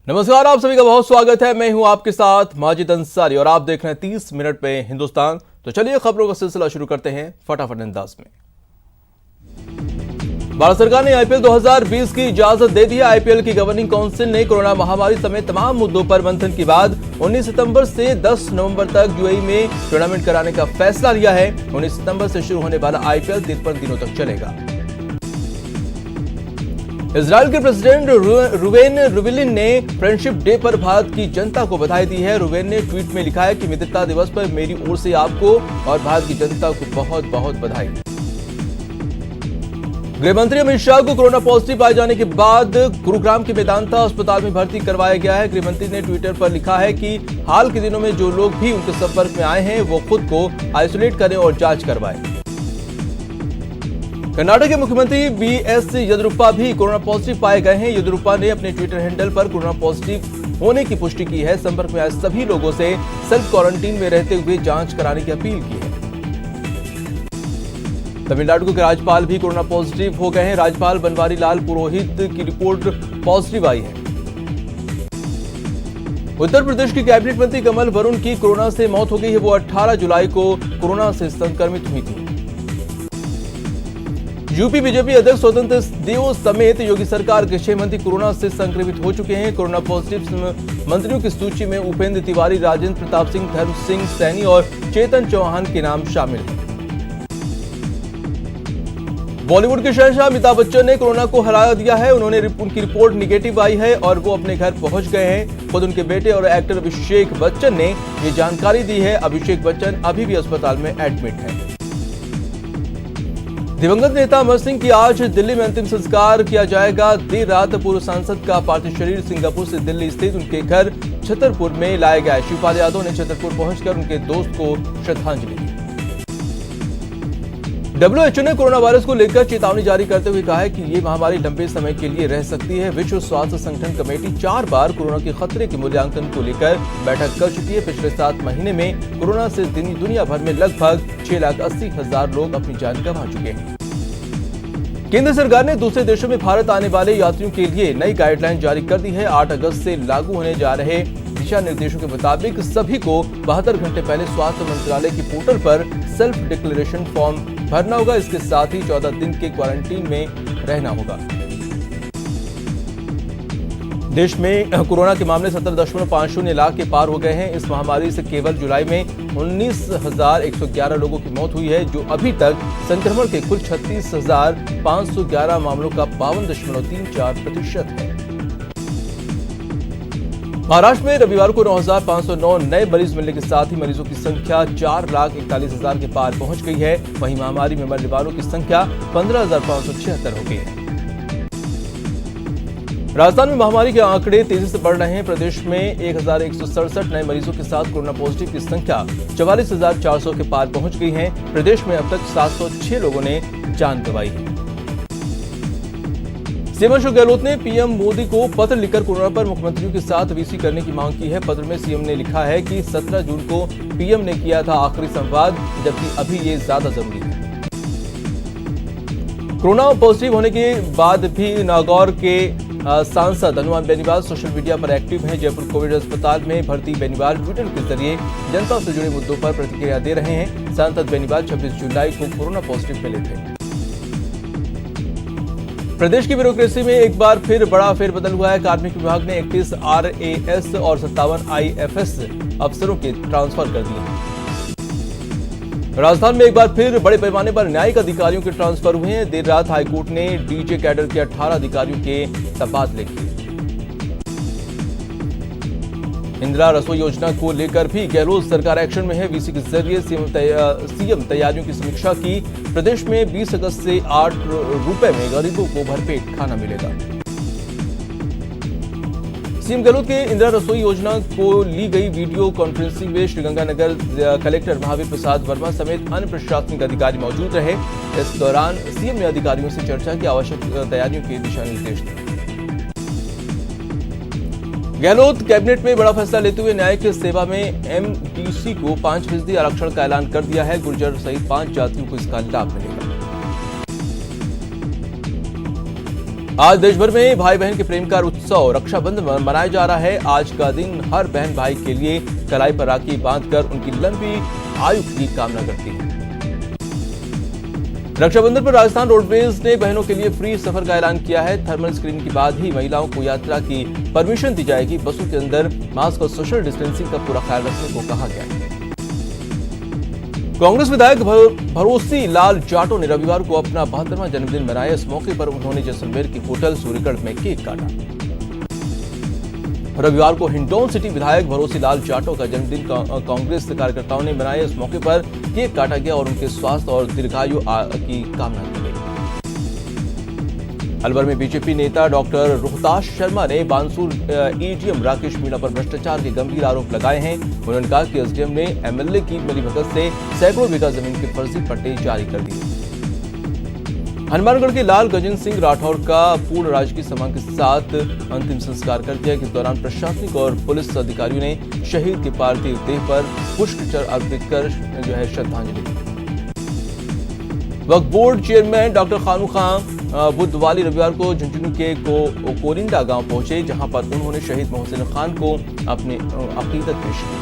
नमस्कार, आप सभी का बहुत स्वागत है। मैं हूं आपके साथ माजिद अंसारी और आप देख रहे हैं 30 मिनट में हिंदुस्तान। तो चलिए खबरों का सिलसिला शुरू करते हैं फटाफट अंदाज में। भारत सरकार ने आईपीएल 2020 की इजाजत दे दी है। आईपीएल की गवर्निंग काउंसिल ने कोरोना महामारी समेत तमाम मुद्दों पर मंथन के बाद 19 सितंबर से 10 नवंबर तक यूएई में टूर्नामेंट कराने का फैसला लिया है। 19 सितंबर से शुरू होने वाला आईपीएल 53 दिनों तक चलेगा। इजराइल के प्रेसिडेंट रूवेन रिवलिन ने फ्रेंडशिप डे पर भारत की जनता को बधाई दी है। रूवेन ने ट्वीट में लिखा है कि मित्रता दिवस पर मेरी ओर से आपको और भारत की जनता को बहुत बहुत बधाई। गृह मंत्री अमित शाह को कोरोना पॉजिटिव पाए जाने के बाद गुरुग्राम के मेदांता अस्पताल में भर्ती करवाया गया है। गृह मंत्री ने ट्विटर पर लिखा है कि हाल के दिनों में जो लोग भी उनके संपर्क में आए हैं वो खुद को आइसोलेट करें और जांच करवाएं। कर्नाटक के मुख्यमंत्री बीएस येदियुरप्पा भी कोरोना पॉजिटिव पाए गए हैं। येदियुरप्पा ने अपने ट्विटर हैंडल पर कोरोना पॉजिटिव होने की पुष्टि की है। संपर्क में आए सभी लोगों से सेल्फ क्वारंटीन में रहते हुए जांच कराने की अपील की है। तमिलनाडु के राज्यपाल भी कोरोना पॉजिटिव हो गए हैं। राज्यपाल बनवारी लाल पुरोहित की रिपोर्ट पॉजिटिव आई है। उत्तर प्रदेश की कैबिनेट मंत्री कमल वरुण की कोरोना से मौत हो गई है। वो 18 जुलाई को कोरोना से संक्रमित हुई थी। यूपी बीजेपी अध्यक्ष स्वतंत्र देव समेत योगी सरकार के 6 मंत्री कोरोना से संक्रमित हो चुके हैं। कोरोना पॉजिटिव मंत्रियों की सूची में उपेंद्र तिवारी, राजेंद्र प्रताप सिंह, धर्म सिंह सैनी और चेतन चौहान के नाम शामिल हैं। बॉलीवुड के शहंशाह अमिताभ बच्चन ने कोरोना को हरा दिया है। उनकी रिपोर्ट निगेटिव आई है और वो अपने घर पहुंच गए हैं। खुद उनके बेटे और एक्टर अभिषेक बच्चन ने ये जानकारी दी है। अभिषेक बच्चन अभी भी अस्पताल में एडमिट हैं। दिवंगत नेता अमर सिंह की आज दिल्ली में अंतिम संस्कार किया जाएगा। देर रात पूर्व सांसद का पार्थिव शरीर सिंगापुर से दिल्ली स्थित उनके घर छतरपुर में लाया गया। शिवपाल यादव ने छतरपुर पहुंचकर उनके दोस्त को श्रद्धांजलि दी। WHO ने कोरोना वायरस को लेकर चेतावनी जारी करते हुए कहा है कि ये महामारी लंबे समय के लिए रह सकती है। विश्व स्वास्थ्य संगठन कमेटी 4 बार कोरोना के खतरे के मूल्यांकन को लेकर बैठक कर चुकी है। पिछले 7 महीने में कोरोना से दुनिया भर में लगभग 6,80,000 लोग अपनी जान गंवा चुके हैं। केंद्र सरकार ने दूसरे देशों में भारत आने वाले यात्रियों के लिए नई गाइडलाइन जारी कर दी है। 8 अगस्त से लागू होने जा रहे दिशा निर्देशों के मुताबिक सभी को 72 घंटे पहले स्वास्थ्य मंत्रालय की पोर्टल पर सेल्फ डिक्लेरेशन फॉर्म भरना होगा। इसके साथ ही 14 दिन के क्वारंटीन में रहना होगा। देश में कोरोना के मामले 17.50 लाख के पार हो गए हैं। इस महामारी से केवल जुलाई में 19,111 लोगों की मौत हुई है, जो अभी तक संक्रमण के कुल 36,511 मामलों का 52.34% है। महाराष्ट्र में रविवार को 9,509 नए मरीज मिलने के साथ ही मरीजों की संख्या 4,41,000 के पार पहुंच गई है। वहीं महामारी में मरने वालों की संख्या 15,576 हो गई है। राजस्थान में महामारी के आंकड़े तेजी से बढ़ रहे हैं। प्रदेश में 1,167 नए मरीजों के साथ कोरोना पॉजिटिव की संख्या 44,400 के पार पहुंच गई है। प्रदेश में अब तक 706 लोगों ने जान गंवाई है। सीएम अशोक गहलोत ने पीएम मोदी को पत्र लिखकर कोरोना पर मुख्यमंत्रियों के साथ वीसी करने की मांग की है। पत्र में सीएम ने लिखा है कि 17 जून को पीएम ने किया था आखिरी संवाद, जबकि अभी ये ज्यादा जरूरी है। कोरोना पॉजिटिव होने के बाद भी नागौर के सांसद हनुमान बेनीवाल सोशल मीडिया पर एक्टिव हैं। जयपुर कोविड अस्पताल में भर्ती बेनीवाल ट्विटर के जरिए जनता से जुड़े मुद्दों पर प्रतिक्रिया दे रहे हैं। सांसद बेनीवाल 26 जुलाई को कोरोना पॉजिटिव मिले थे। प्रदेश की ब्यूरोक्रेसी में एक बार फिर बड़ा फेरबदल हुआ है। कार्मिक विभाग ने 31 RAS और 57 IFS अफसरों के ट्रांसफर कर दिए हैं। राजस्थान में एक बार फिर बड़े पैमाने पर न्यायिक अधिकारियों के ट्रांसफर हुए हैं। देर रात हाईकोर्ट ने डीजे कैडर के 18 अधिकारियों के तबादले किए। इंदिरा रसोई योजना को लेकर भी गहलोत सरकार एक्शन में है। वीसी के जरिए सीएम तैयारियों की समीक्षा की। प्रदेश में 20 अगस्त से 8 रुपए में गरीबों को भरपेट खाना मिलेगा। सीएम गहलोत के इंदिरा रसोई योजना को ली गई वीडियो कॉन्फ्रेंसिंग में श्रीगंगानगर कलेक्टर महावीर प्रसाद वर्मा समेत अन्य प्रशासनिक अधिकारी मौजूद रहे। इस दौरान सीएम ने अधिकारियों से चर्चा की, आवश्यक तैयारियों के दिशा निर्देश दिए। गहलोत कैबिनेट में बड़ा फैसला लेते हुए न्यायिक सेवा में MDC को 5% आरक्षण का ऐलान कर दिया है। गुर्जर सहित 5 जातियों को इसका लाभ मिलेगा। आज देश भर में भाई बहन के प्रेम का उत्सव रक्षाबंधन मनाया जा रहा है। आज का दिन हर बहन भाई के लिए कलाई पर राखी बांधकर उनकी लंबी आयु की कामना करती है। रक्षाबंधन पर राजस्थान रोडवेज ने बहनों के लिए फ्री सफर का ऐलान किया है। थर्मल स्क्रीनिंग के बाद ही महिलाओं को यात्रा की परमिशन दी जाएगी। बसों के अंदर मास्क और सोशल डिस्टेंसिंग का पूरा ख्याल रखने को कहा गया है। कांग्रेस विधायक भरोसी लाल जाटो ने रविवार को अपना 72वां जन्मदिन मनाया। इस मौके पर उन्होंने जैसलमेर की होटल सूर्यगढ़ में केक काटा। रविवार को हिंडौन सिटी विधायक भरोसी लाल जाटो का जन्मदिन कांग्रेस कार्यकर्ताओं ने मनाया। इस मौके पर केक काटा गया और उनके स्वास्थ्य और दीर्घायु की कामना की गई। अलवर में बीजेपी नेता डॉक्टर रोहताश शर्मा ने बानसूर एडीएम राकेश मीणा पर भ्रष्टाचार के गंभीर आरोप लगाए हैं। उन्होंने कहा कि एसडीएम ने एमएलए की मिलीभगत से सैकड़ों बीघा जमीन के फर्जी पट्टे जारी कर दिए। हनुमानगढ़ के लाल गजेंद्र सिंह राठौर का पूर्ण राजकीय सम्मान के साथ अंतिम संस्कार कर दिया। इस दौरान प्रशासनिक और पुलिस अधिकारियों ने शहीद के पार्थिव देह पर पुष्पचक्र अर्पित कर श्रद्धांजलि दी। वक्फ बोर्ड चेयरमैन डॉक्टर खानू खान बुधवाली रविवार को झुंझुनू के कोरिंडा गांव पहुंचे, जहां पर उन्होंने शहीद मोहसिन खान को अपनी अकीदत पेश की।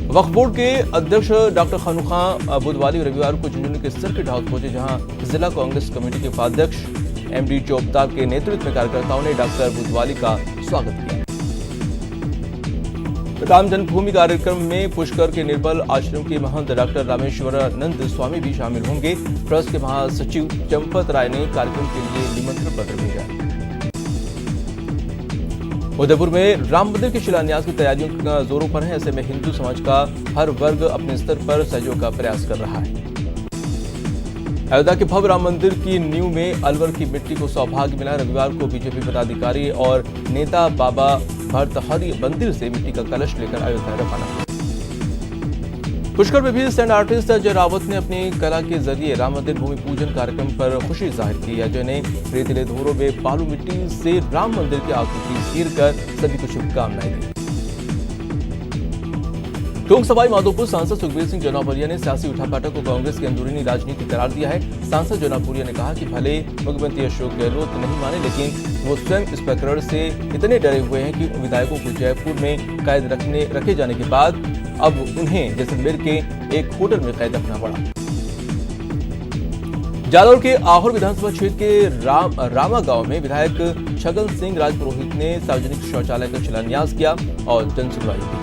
वक्फ बोर्ड के अध्यक्ष डॉक्टर खानू खान बुधवाली रविवार को झुंझुनू के सर्किट हाउस पहुंचे, जहां जिला कांग्रेस कमेटी के उपाध्यक्ष एमडी चोपता के नेतृत्व में कार्यकर्ताओं ने डॉक्टर बुधवाली का स्वागत किया। राम जन्मभूमि कार्यक्रम में पुष्कर के निर्मल आश्रम के महंत डॉक्टर रामेश्वरानंद स्वामी भी शामिल होंगे। ट्रस्ट के महासचिव चंपत राय ने कार्यक्रम के लिए निमंत्रण पत्र भेजा। उदयपुर में राम मंदिर के शिलान्यास की तैयारियों जोरों पर है। ऐसे में हिंदू समाज का हर वर्ग अपने स्तर पर सहयोग का प्रयास कर रहा है। अयोध्या के भव्य राम मंदिर की नींव में अलवर की मिट्टी को सौभाग्य मिला। रविवार को बीजेपी पदाधिकारी और नेता बाबा भरतहरि मंदिर से मिट्टी का कलश लेकर अयोध्या रवाना हुए। पुष्कर में भी स्टैंड आर्टिस्ट अजय रावत ने अपनी कला के जरिए राम मंदिर भूमि पूजन कार्यक्रम पर खुशी जाहिर की। अजय ने रेतीले धोरों में बालू मिट्टी से राम मंदिर की आकृति चीर कर सभी को शुभकामनाएं दी। टोंक सवाई माधोपुर सांसद सुखबीर सिंह जौनपुरिया ने सियासी उठापटक को कांग्रेस की अंदरूनी राजनीति करार दिया है। सांसद जौनपुरिया ने कहा कि भले मुख्यमंत्री अशोक गहलोत नहीं माने, लेकिन वो स्वयं इस प्रकरण से इतने डरे हुए हैं कि विधायकों को जयपुर में कैद रखे जाने के बाद अब उन्हें जैसलमेर के एक होटल में कैद रखना पड़ा। जालौर के आहोर विधानसभा क्षेत्र के रामा गांव में विधायक छगन सिंह राजपुरोहित ने सार्वजनिक शौचालय का शिलान्यास किया और जनसुनवाई की।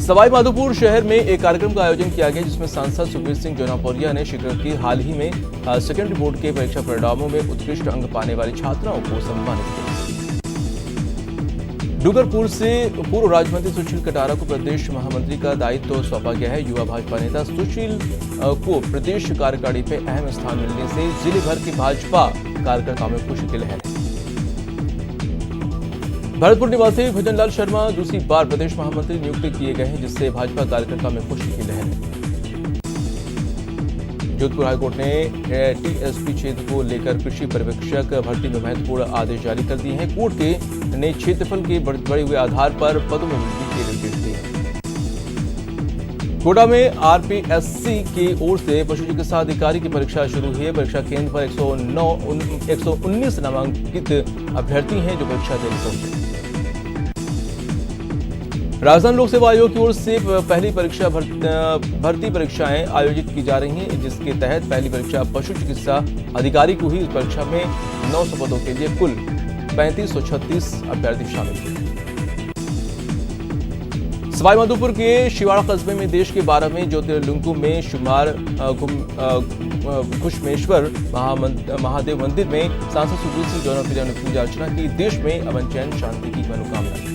सवाई माधोपुर शहर में एक कार्यक्रम का आयोजन किया गया, जिसमें सांसद सुखबीर सिंह जौनपुरिया ने शिक्षक की हाल ही में सेकेंडरी बोर्ड के परीक्षा परिणामों में उत्कृष्ट अंक पाने वाली छात्राओं को सम्मानित किया। डूंगरपुर से पूर्व राज्य मंत्री सुशील कटारा को प्रदेश महामंत्री का दायित्व सौंपा गया है। युवा भाजपा नेता सुशील को प्रदेश कार्यकारिणी में अहम स्थान मिलने से जिले भर के भाजपा कार्यकर्ताओं में खुशी की लहर है। भरतपुर निवासी भजनलाल शर्मा दूसरी बार प्रदेश महामंत्री नियुक्त किए गए हैं, जिससे भाजपा कार्यकर्ता में खुशी की लहर है। जोधपुर हाईकोर्ट ने टीएसपी क्षेत्र को लेकर कृषि पर्यवेक्षक भर्ती में महत्वपूर्ण आदेश जारी कर दिए हैं। कोर्ट ने क्षेत्रफल के बढ़े हुए आधार पर पदों में वृद्धि के निर्देश दिए। कोटा में आरपीएससी की ओर से पशु चिकित्सा अधिकारी की परीक्षा शुरू हुई है। परीक्षा केंद्र पर 119 नामांकित अभ्यर्थी हैं जो परीक्षा देने पहुंचे। राजस्थान लोक सेवा आयोग की ओर से पहली परीक्षा भर्ती परीक्षाएं आयोजित की जा रही हैं, जिसके तहत पहली परीक्षा पशु चिकित्सा अधिकारी को हुई। इस परीक्षा में 900 पदों के लिए कुल 3536 अभ्यर्थी शामिल हैं। सवाईमाधोपुर के शिवाड़ा कस्बे में देश के 12वें ज्योतिर्लिंगों में शुमार घुश्मेश्वर महादेव मंदिर में सांसद सुखबीर सिंह जौनपुरिया ने पूजा अर्चना की। देश में अमन चैन शांति की मनोकामना की।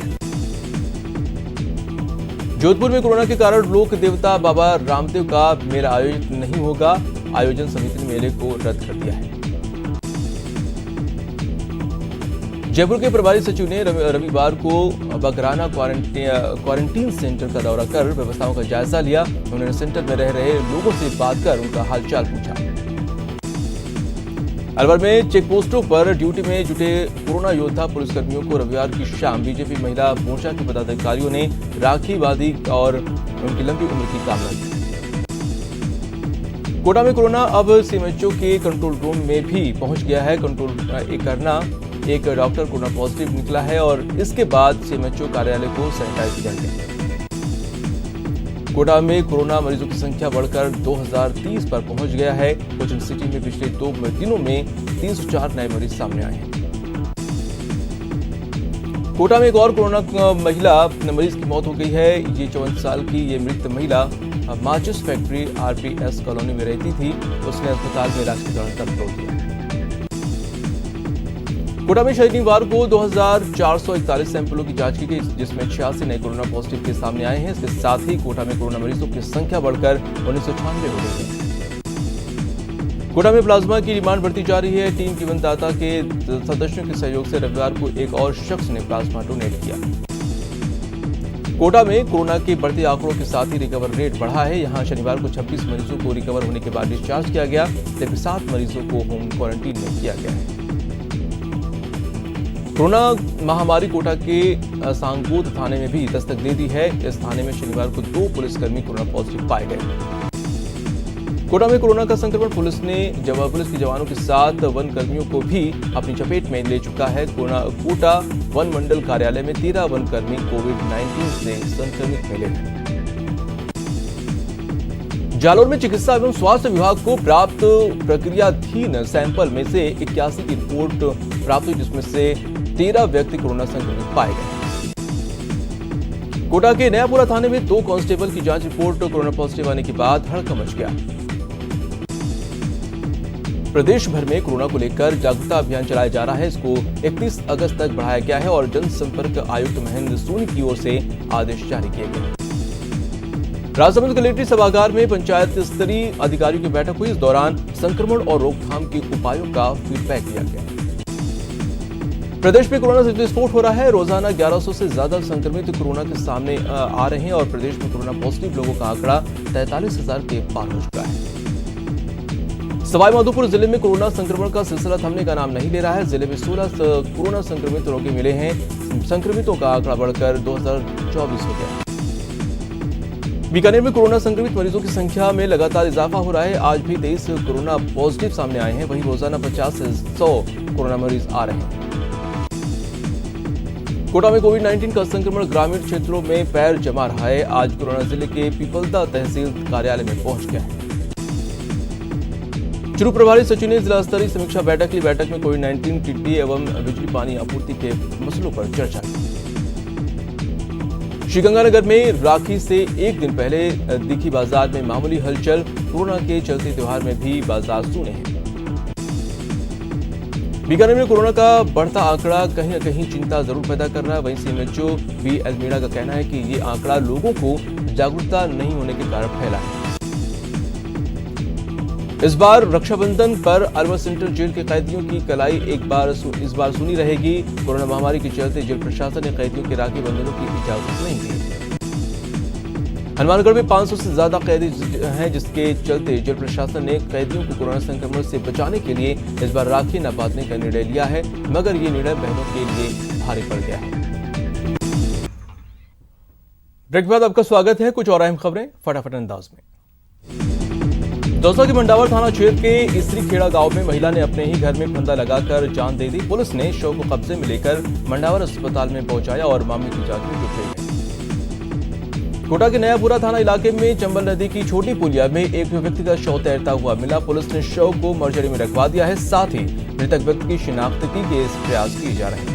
जोधपुर में कोरोना के कारण लोक देवता बाबा रामदेव का मेला आयोजित नहीं होगा। आयोजन समिति ने मेले को रद्द कर दिया है। जयपुर के प्रभारी सचिव ने रविवार को बगराना क्वारंटीन सेंटर का दौरा कर व्यवस्थाओं का जायजा लिया। उन्होंने सेंटर में रह रहे लोगों से बात कर उनका हालचाल पूछा। अलवर में चेकपोस्टों पर ड्यूटी में जुटे कोरोना योद्धा पुलिसकर्मियों को रविवार की शाम बीजेपी महिला मोर्चा के पदाधिकारियों ने राखी बांधी और उनकी लंबी उम्र की कामना की। कोटा में कोरोना अब सीएमएचओ के कंट्रोल रूम में भी पहुंच गया है। एक डॉक्टर कोरोना पॉजिटिव निकला है और इसके बाद सीएमएचओ कार्यालय को सैनिटाइज किया गया। कोटा में कोरोना मरीजों की संख्या बढ़कर 2030 पर पहुंच गया है। कोचिंग सिटी में पिछले 2 दिनों में 304 नए मरीज सामने आए हैं। कोटा में एक और कोरोना महिला मरीज की मौत हो गई है। ये 54 साल की ये मृत महिला माचिस फैक्ट्री आरपीएस कॉलोनी में रहती थी। उसने अस्पताल में इलाज के दौरान दम तोड़ दिया। कोटा में शनिवार को 2441 सैंपलों की जांच की गई, जिसमें 86 नए कोरोना पॉजिटिव केस सामने आए हैं। इसके साथ ही कोटा में कोरोना मरीजों की संख्या बढ़कर 1996 हो गई है। कोटा में प्लाज्मा की डिमांड बढ़ती जा रही है। टीम की वनदाता के सदस्यों के सहयोग से रविवार को एक और शख्स ने प्लाज्मा डोनेट किया। कोटा में कोरोना के बढ़ते आंकड़ों के साथ ही रिकवर रेट बढ़ा है। यहां शनिवार को 26 मरीजों को रिकवर होने के बाद डिस्चार्ज किया गया, जबकि 7 मरीजों को होम क्वारंटीन में किया गया है। कोरोना महामारी कोटा के सांगोद थाने में भी दस्तक दे दी है। इस थाने में शनिवार को 2 पुलिसकर्मी कोरोना पॉजिटिव पाए गए। कोटा में कोरोना का संक्रमण पुलिस के जवानों के साथ वन कर्मियों को भी अपनी चपेट में ले चुका है। कोटा वन मंडल कार्यालय में 13 वन कर्मी कोविड-19 से संक्रमित मिले हैं। जालौर में चिकित्सा एवं स्वास्थ्य विभाग को प्राप्त प्रक्रियाधीन सैंपल में से 81 की रिपोर्ट प्राप्त हुई, जिसमें से 13 व्यक्ति कोरोना संक्रमित पाए गए। कोटा के नयापुरा थाने में 2 कांस्टेबल की जांच रिपोर्ट कोरोना पॉजिटिव आने के बाद हड़कंप मच गया। प्रदेश भर में कोरोना को लेकर जागरूकता अभियान चलाया जा रहा है। इसको 31 अगस्त तक बढ़ाया गया है और जनसंपर्क आयुक्त महेंद्र सोनी की ओर से आदेश जारी किए गए। राजसमंद कलेक्ट्रेट सभागार में पंचायत स्तरीय अधिकारियों की बैठक हुई। इस दौरान संक्रमण और रोकथाम के उपायों का फीडबैक दिया गया। प्रदेश में कोरोना से विस्फोट हो रहा है। रोजाना 1100 से ज्यादा संक्रमित कोरोना के सामने आ रहे हैं और प्रदेश में कोरोना पॉजिटिव लोगों का आंकड़ा 43,000 के पार हो चुका है। सवाईमाधोपुर जिले में कोरोना संक्रमण का सिलसिला थमने का नाम नहीं ले रहा है। जिले में 16 कोरोना संक्रमित रोगी मिले हैं। संक्रमितों का आंकड़ा बढ़कर 2024 हो गया। बीकानेर में कोरोना संक्रमित मरीजों की संख्या में लगातार इजाफा हो रहा है। आज भी 23 कोरोना पॉजिटिव सामने आए हैं। वहीं रोजाना 50 से 100 कोरोना मरीज आ रहे हैं। कोटा में कोविड-19 का संक्रमण ग्रामीण क्षेत्रों में पैर जमा रहा है। आज कोरोना जिले के पीपलदा तहसील कार्यालय में पहुंच गया है। चुरू प्रभारी सचिव ने जिला स्तरीय समीक्षा बैठक ली। बैठक में कोविड-19 टिड्डी एवं बिजली पानी आपूर्ति के मसलों पर चर्चा की। श्रीगंगानगर में राखी से एक दिन पहले दिखी बाजार में मामूली हलचल। कोरोना के चलते त्योहार में भी बाजार सूने हैं। बीकानेर में कोरोना का बढ़ता आंकड़ा कहीं न कहीं चिंता जरूर पैदा कर रहा है। वहीं सीएमएचओ बी एलमीड़ा का कहना है कि ये आंकड़ा लोगों को जागरूकता नहीं होने के कारण फैला है। इस बार रक्षाबंधन पर अरवा सेंट्रल जेल के कैदियों की कलाई इस बार सुनी रहेगी। कोरोना महामारी के चलते जेल प्रशासन ने कैदियों के राखी बंधनों की इजाजत नहीं दी। हनुमानगढ़ में 500 से ज्यादा कैदी हैं, जिसके चलते जेल प्रशासन ने कैदियों को कोरोना संक्रमण से बचाने के लिए इस बार राखी न बांधने का निर्णय लिया है, मगर ये निर्णय बहनों के लिए भारी पड़ गया है। ब्रेक के बाद आपका स्वागत है। कुछ और अहम खबरें फटाफट अंदाज में। दौसा के मंडावर थाना क्षेत्र के इसरीखेड़ा गांव में महिला ने अपने ही घर में फंदा लगाकर जान दे दी। पुलिस ने शव को कब्जे में लेकर मंडावर अस्पताल में पहुंचाया और मामले की जांच में जुट गई है। कोटा के नयापुरा थाना इलाके में चंबल नदी की छोटी पुलिया में एक व्यक्ति का शव तैरता हुआ मिला। पुलिस ने शव को मर्चरी में रखवा दिया है। साथ ही मृतक व्यक्ति की शिनाख्त के प्रयास किए जा रहे हैं।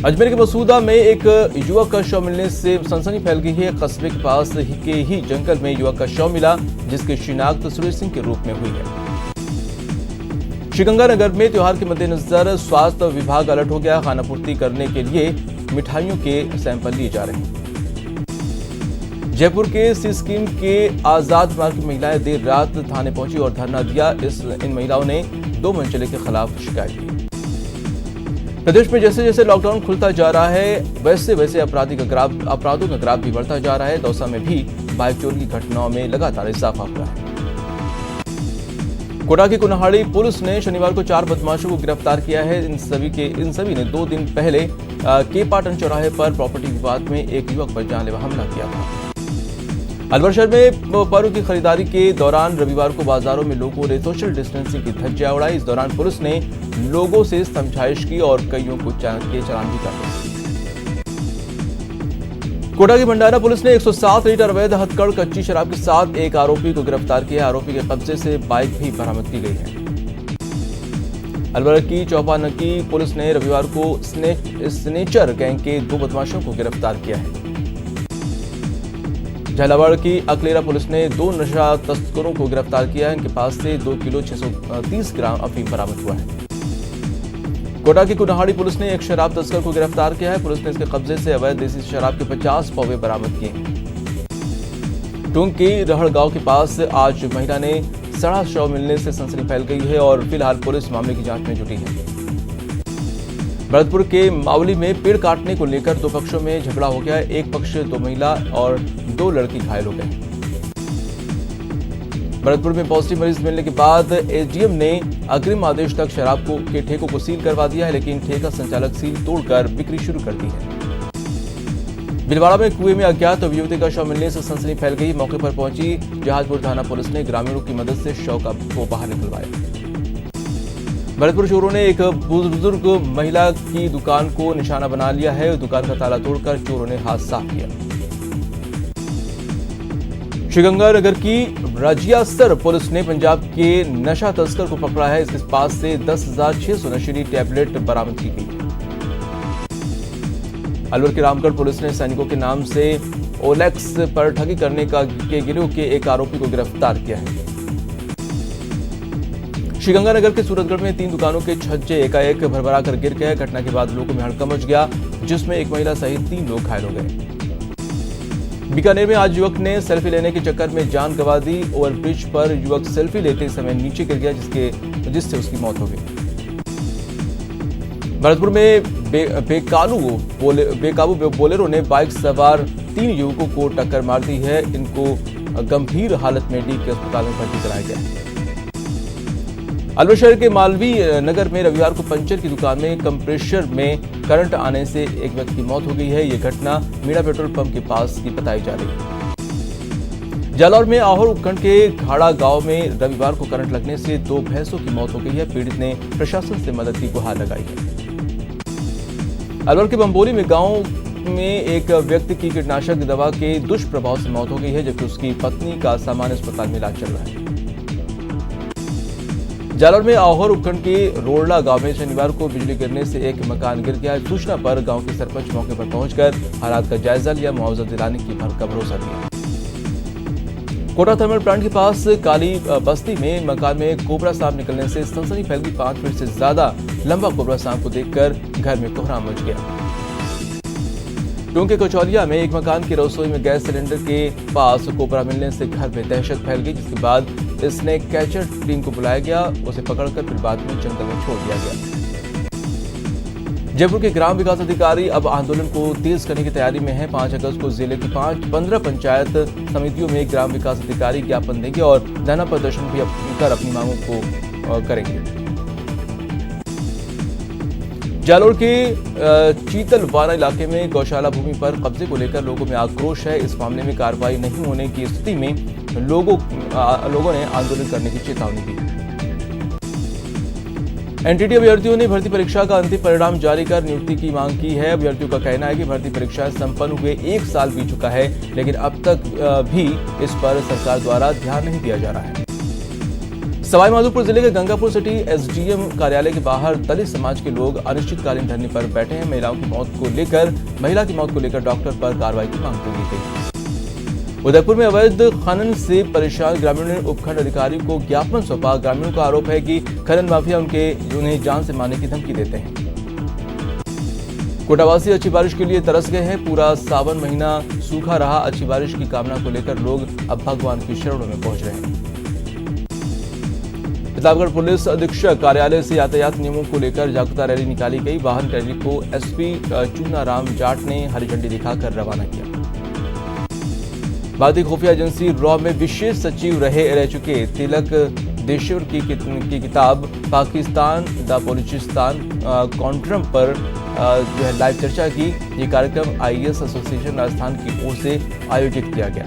अजमेर के मसूदा में एक युवक का शव मिलने से सनसनी फैल गई है। कस्बे के पास के ही जंगल में युवक का शव मिला, जिसकी शिनाख्त सुरेश सिंह के रूप में हुई है। श्रीगंगानगर में त्योहार के मद्देनजर स्वास्थ्य विभाग अलर्ट हो गया। खानापूर्ति करने के लिए मिठाइयों के सैंपल लिए जा रहे हैं। जयपुर के सी स्कीम के आजाद मार्ग की महिलाएं देर रात थाने पहुंची और धरना दिया। इन महिलाओं ने 2 मंचले के खिलाफ शिकायत की। प्रदेश में जैसे जैसे लॉकडाउन खुलता जा रहा है, वैसे वैसे अपराधों का ग्राफ भी बढ़ता जा रहा है। दौसा में भी बाइक चोरी की घटनाओं में लगातार इजाफा हुआ है। कोटा की कुन्हाड़ी पुलिस ने शनिवार को 4 बदमाशों को गिरफ्तार किया है। इन सभी ने 2 दिन पहले के पाटन चौराहे पर प्रॉपर्टी विवाद में एक युवक पर जानलेवा हमला किया था। अलवर शहर में पर्व की खरीदारी के दौरान रविवार को बाजारों में लोगों ने सोशल डिस्टेंसिंग की धज्जियां उड़ाई। इस दौरान पुलिस ने लोगों से समझाइश की और कईयों को चालान भी काटे। कोटा की भंडारा पुलिस ने 107 लीटर अवैध हथकड़ कच्ची शराब के साथ एक आरोपी को गिरफ्तार किया। आरोपी के कब्जे से बाइक भी बरामद की गई है। अलवर की चौपानकी पुलिस ने रविवार को स्नेचर गैंग के 2 बदमाशों को गिरफ्तार किया है। झालावाड़ की अकलेरा पुलिस ने 2 नशा तस्करों को गिरफ्तार किया है। इनके पास से 2 किलो 630 ग्राम अफीम बरामद हुआ है। कोटा की कुनहाड़ी पुलिस ने एक शराब तस्कर को गिरफ्तार किया है। पुलिस ने इसके कब्जे से अवैध देसी शराब के 50 पौवे बरामद किए हैं। टूंग की रहड़ गांव के पास आज महिला ने सड़ा शव मिलने से सनसनी फैल गई है और फिलहाल पुलिस मामले की जांच में जुटी है। भरतपुर के मावली में पेड़ काटने को लेकर 2 पक्षों में झगड़ा हो गया है। एक पक्ष 2 महिला और 2 लड़की घायल हो गए। भरतपुर में पॉजिटिव मरीज मिलने के बाद एसडीएम ने अग्रिम आदेश तक शराब के ठेकों को सील करवा दिया है, लेकिन ठेका संचालक सील तोड़कर बिक्री शुरू कर दी है। भीलवाड़ा में कुएं में अज्ञात युवती का शव मिलने से सनसनी फैल गई। मौके पर पहुंची जहाजपुर थाना पुलिस ने ग्रामीणों की मदद से शव को बाहर निकलवाया। भरतपुर चोरों ने एक बुजुर्ग महिला की दुकान को निशाना बना लिया है। दुकान का ताला तोड़कर चोरों ने हाथ साफ किया। श्रीगंगानगर की राजियासर पुलिस ने पंजाब के नशा तस्कर को पकड़ा है। इसके पास से 10,600 नशीली टैबलेट बरामद की गई। अलवर की रामगढ़ पुलिस ने सैनिकों के नाम से ओलेक्स पर ठगी करने के गिरोह के एक आरोपी को गिरफ्तार किया है। श्रीगंगानगर के सूरतगढ़ में 3 दुकानों के छज्जे एकाएक भरभरा कर गिर गए। घटना के बाद लोगों में हड़कंप मच गया, जिसमें एक महिला सहित 3 लोग घायल हो गए। बीकानेर में आज युवक ने सेल्फी लेने के चक्कर में जान गंवा दी। ओवरब्रिज पर युवक सेल्फी लेते समय नीचे गिर गया, जिससे उसकी मौत हो गई। भरतपुर में बेकाबू बोलेरो ने बाइक सवार 3 युवकों को टक्कर मार दी है। इनको गंभीर हालत में डी के अस्पताल में भर्ती कराया गया। अलवर शहर के मालवी नगर में रविवार को पंचर की दुकान में कंप्रेसर में करंट आने से एक व्यक्ति की मौत हो गई है। यह घटना मीणा पेट्रोल पंप के पास की बताई जा रही है। जालौर में आहोर उपखंड के घाड़ा गांव में रविवार को करंट लगने से 2 भैंसों की मौत हो गई है। पीड़ित ने प्रशासन से मदद की गुहार लगाई है। अलवर के बम्बोली में गांव में एक व्यक्ति की कीटनाशक दवा के दुष्प्रभाव से मौत हो गई है, जबकि उसकी पत्नी का सामान्य अस्पताल में इलाज चल रहा है। जालौर में आहोर उपखंड के रोड़ला गांव में शनिवार को बिजली गिरने से एक मकान गिर गया। सूचना पर गांव के सरपंच मौके पर पहुंचकर हालात का जायजा लिया, मुआवजा दिलाने का भरोसा दिया। कोटा थर्मल प्लांट के पास काली बस्ती में मकान में कोबरा सांप निकलने से सनसनी फैल गई। 5 फीट से ज्यादा लंबा कोबरा सांप को देखकर घर में कोहराम मच गया। टोंक के कचौलिया में एक मकान की रसोई में गैस सिलेंडर के पास कोबरा मिलने से घर में दहशत फैल गई, जिसके बाद स्नेक कैचर टीम को बुलाया गया। उसे पकड़कर फिर बाद में जंगल में छोड़ दिया गया। जयपुर के ग्राम विकास अधिकारी अब आंदोलन को तेज करने की तैयारी में है। 5 अगस्त को जिले की 15 पंचायत समितियों में ग्राम विकास अधिकारी ज्ञापन देंगे और धरना प्रदर्शन भी कर अपनी मांगों को करेंगे। जालोर के चीतलवाना इलाके में गौशाला भूमि पर कब्जे को लेकर लोगों में आक्रोश है। इस मामले में कार्रवाई नहीं होने की स्थिति में लोगों ने आंदोलन करने की चेतावनी दी। एनटीटी अभ्यर्थियों ने भर्ती परीक्षा का अंतिम परिणाम जारी कर नियुक्ति की मांग की है। अभ्यर्थियों का कहना है कि भर्ती परीक्षाएं संपन्न हुए 1 साल बीत चुका है, लेकिन अब तक भी इस पर सरकार द्वारा ध्यान नहीं दिया जा रहा है। सवाईमाधोपुर जिले के गंगापुर सिटी एसडीएम कार्यालय के बाहर दलित समाज के लोग अनिश्चितकालीन धरने पर बैठे हैं। महिला की मौत को लेकर डॉक्टर पर कार्रवाई की मांग की गई। उदयपुर में अवैध खनन से परेशान ग्रामीणों ने उपखंड अधिकारी को ज्ञापन सौंपा। ग्रामीणों का आरोप है कि खनन माफिया उन्हें जान से मारने की धमकी देते हैं। कोटावासी अच्छी बारिश के लिए तरस गए हैं। पूरा सावन महीना सूखा रहा। अच्छी बारिश की कामना को लेकर लोग अब भगवान की शरणों में पहुंच रहे हैं। प्रतापगढ़ पुलिस अधीक्षक कार्यालय से यातायात नियमों को लेकर जागरूकता रैली निकाली गई। वाहन रैली को एसपी चूनाराम जाट ने हरी झंडी दिखाकर रवाना किया। भारतीय खुफिया एजेंसी रॉ में विशेष सचिव रह चुके तिलक देशवर की किताब पाकिस्तान द बलूचिस्तान कॉन्ट्रम पर जो है लाइव चर्चा की। ये कार्यक्रम आईएएस एसोसिएशन राजस्थान की ओर से आयोजित किया गया।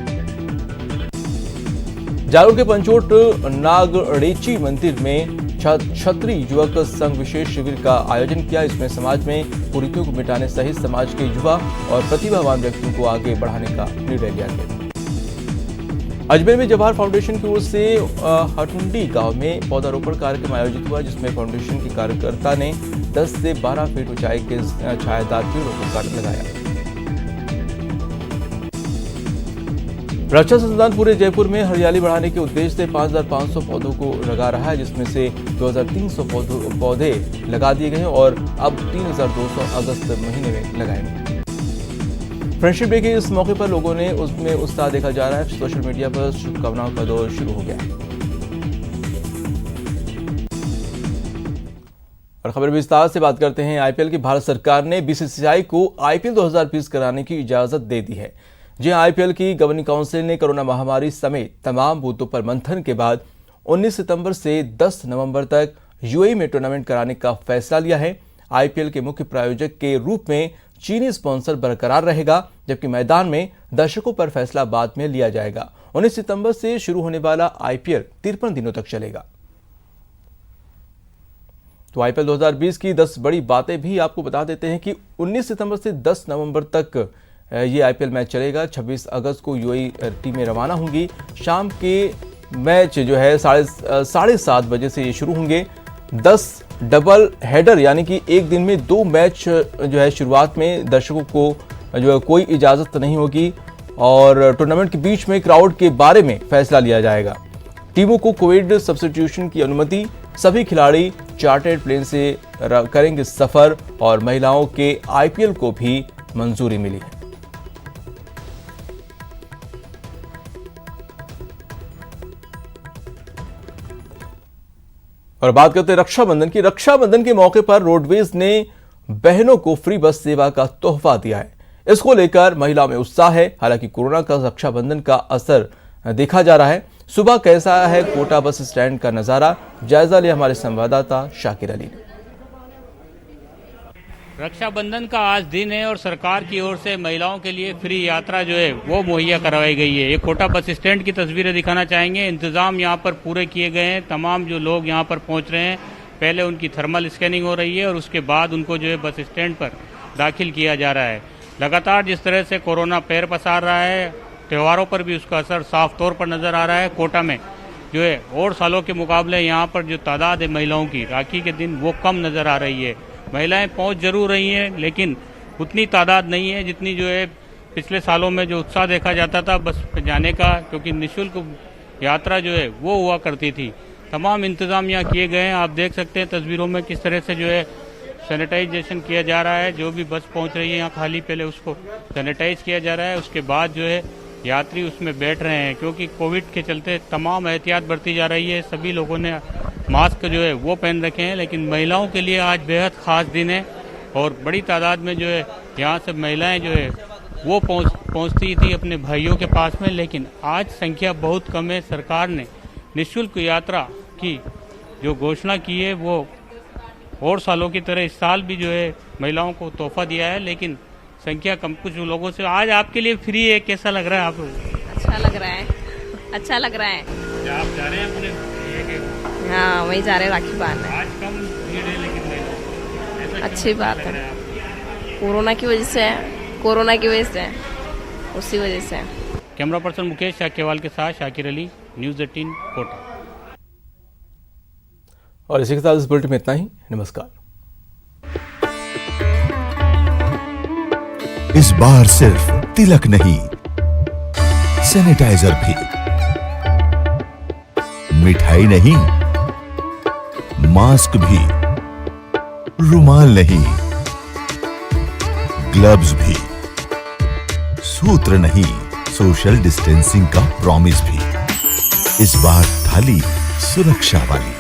जालौर के पंचोट नागड़ेची मंदिर में क्षत्रिय युवक संघ विशेष शिविर का आयोजन किया। इसमें समाज में कुरीतियों को मिटाने सहित समाज के युवा और प्रतिभावान व्यक्तियों को आगे बढ़ाने का निर्णय लिया गया। अजमेर में जवाहर फाउंडेशन की ओर से हटुंडी गांव में पौधारोपण कार्यक्रम आयोजित हुआ, जिसमें फाउंडेशन के कार्यकर्ता ने 10 से 12 फीट ऊंचाई के छायादार पेड़ों को काट लगाया। रक्षा संस्थान पूरे जयपुर में हरियाली बढ़ाने के उद्देश्य से 5,500 पौधों को लगा रहा है, जिसमें से 2,300 पौधे लगा दिए गए हैं और अब 3,200 अगस्त महीने में लगाएंगे। फ्रेंडशिप डे के इस मौके पर लोगों ने उसमें उत्साह देखा जा रहा है। सोशल मीडिया पर शुभकामनाओं का दौर शुरू हो गया है। और खबर विस्तार से बात करते हैं। आईपीएल की भारत सरकार ने बीसीसीआई को आईपीएल 2020 कराने की इजाजत दे दी है। जी आईपीएल की गवर्निंग काउंसिल ने कोरोना महामारी समेत तमाम मुद्दों पर मंथन के बाद 19 सितंबर से 10 नवंबर तक यूएई में टूर्नामेंट कराने का फैसला लिया है। आईपीएल के मुख्य प्रायोजक के रूप में चीनी स्पॉन्सर बरकरार रहेगा, जबकि मैदान में दर्शकों पर फैसला बाद में लिया जाएगा। 19 सितंबर से शुरू होने वाला आईपीएल 53 दिनों तक चलेगा। तो आईपीएल 2020 की 10 बड़ी बातें भी आपको बता देते हैं कि 19 सितंबर से 10 नवंबर तक ये आईपीएल मैच चलेगा। 26 अगस्त को यूएई टीमें रवाना होंगी। शाम के मैच जो है 7:30 बजे से ये शुरू होंगे। 10 डबल हेडर यानी कि एक दिन में 2 मैच जो है शुरुआत में दर्शकों को जो है कोई इजाजत नहीं होगी और टूर्नामेंट के बीच में क्राउड के बारे में फैसला लिया जाएगा। टीमों को कोविड सब्स्टिट्यूशन की अनुमति, सभी खिलाड़ी चार्टर्ड प्लेन से करेंगे सफर और महिलाओं के आईपीएल को भी मंजूरी मिली है। और बात करते हैं रक्षाबंधन की। रक्षाबंधन के मौके पर रोडवेज ने बहनों को फ्री बस सेवा का तोहफा दिया है। इसको लेकर महिलाओं में उत्साह है। हालांकि कोरोना का रक्षाबंधन का असर देखा जा रहा है। सुबह कैसा है कोटा बस स्टैंड का नजारा, जायजा लिया हमारे संवाददाता शाकिर अली ने। रक्षाबंधन का आज दिन है और सरकार की ओर से महिलाओं के लिए फ्री यात्रा जो है वो मुहैया करवाई गई है। ये कोटा बस स्टैंड की तस्वीरें दिखाना चाहेंगे। इंतजाम यहाँ पर पूरे किए गए हैं। तमाम जो लोग यहाँ पर पहुँच रहे हैं, पहले उनकी थर्मल स्कैनिंग हो रही है और उसके बाद उनको जो है बस स्टैंड पर दाखिल किया जा रहा है। लगातार जिस तरह से कोरोना पैर पसार रहा है, त्योहारों पर भी उसका असर साफ तौर पर नजर आ रहा है। कोटा में जो है और सालों के मुकाबले यहाँ पर जो तादाद है महिलाओं की राखी के दिन वो कम नजर आ रही है। महिलाएं पहुंच जरूर रही हैं, लेकिन उतनी तादाद नहीं है जितनी जो है पिछले सालों में जो उत्साह देखा जाता था बस पे जाने का, क्योंकि निःशुल्क यात्रा जो है वो हुआ करती थी। तमाम इंतजाम यहाँ किए गए हैं। आप देख सकते हैं तस्वीरों में किस तरह से जो है सैनिटाइजेशन किया जा रहा है। जो भी बस पहुंच रही है यहाँ खाली, पहले उसको सैनिटाइज किया जा रहा है, उसके बाद जो है यात्री उसमें बैठ रहे हैं। क्योंकि कोविड के चलते तमाम एहतियात बरती जा रही है। सभी लोगों ने मास्क जो है वो पहन रखे हैं, लेकिन महिलाओं के लिए आज बेहद खास दिन है और बड़ी तादाद में जो है यहाँ से महिलाएं जो है वो पहुँचती थी अपने भाइयों के पास में, लेकिन आज संख्या बहुत कम है। सरकार ने निःशुल्क यात्रा की जो घोषणा की है वो और सालों की तरह इस साल भी जो है महिलाओं को तोहफा दिया है, लेकिन संख्या कम। कुछ लोगों से आज आपके लिए फ्री है, कैसा लग रहा है आपको? अच्छा लग रहा है, अच्छा लग रहा है। आप जा रहे हैं अपने? हाँ, वही जा रहे राखी बांधने। आज कम भीड़ है, लेकिन अच्छी बात है। कोरोना की वजह से है, कोरोना की वजह से है, उसी वजह से। कैमरा पर्सन मुकेश शाक्यवाल के साथ शाकिर अली, न्यूज़ 18 कोटा। और इसी के साथ इस बुलेटिन में इतना ही। नमस्कार। इस बार सिर्फ तिलक नहीं, सैनिटाइजर भी, मिठाई नहीं, मास्क भी, रुमाल नहीं, ग्लव्स भी, सूत्र नहीं, सोशल डिस्टेंसिंग का प्रॉमिस भी। इस बार थाली सुरक्षा वाली।